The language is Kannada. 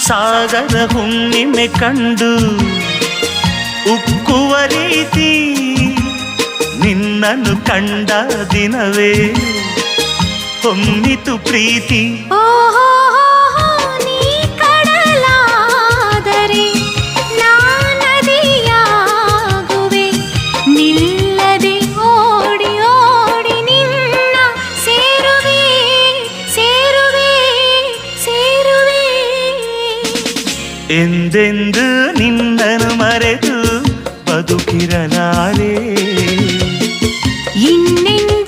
ಸಾಗರ ಹುಣ್ಣಿಮೆ ಕಂಡು ಉಕ್ಕುವ ರೀತಿ ನಿನ್ನನ್ನು ಕಂಡ ದಿನವೇ ಹೊಮ್ಮಿತು ಪ್ರೀತಿ. ನೀ ಕಡಲಾದರೆ ನಾನದಿಯಾಗುವೆ, ನಿಲ್ಲದೆ ಓಡಿ ಓಡಿ ನಿನ್ನ ಸೇರುವೆ ಸೇರುವೆ ಸೇರುವೆ. ಎಂದೆಂದು ನಿನ್ನನ್ನು ಮರೆತು ಬದುಕಿರಲಾರೆ, ಇನ್ನೆಂದು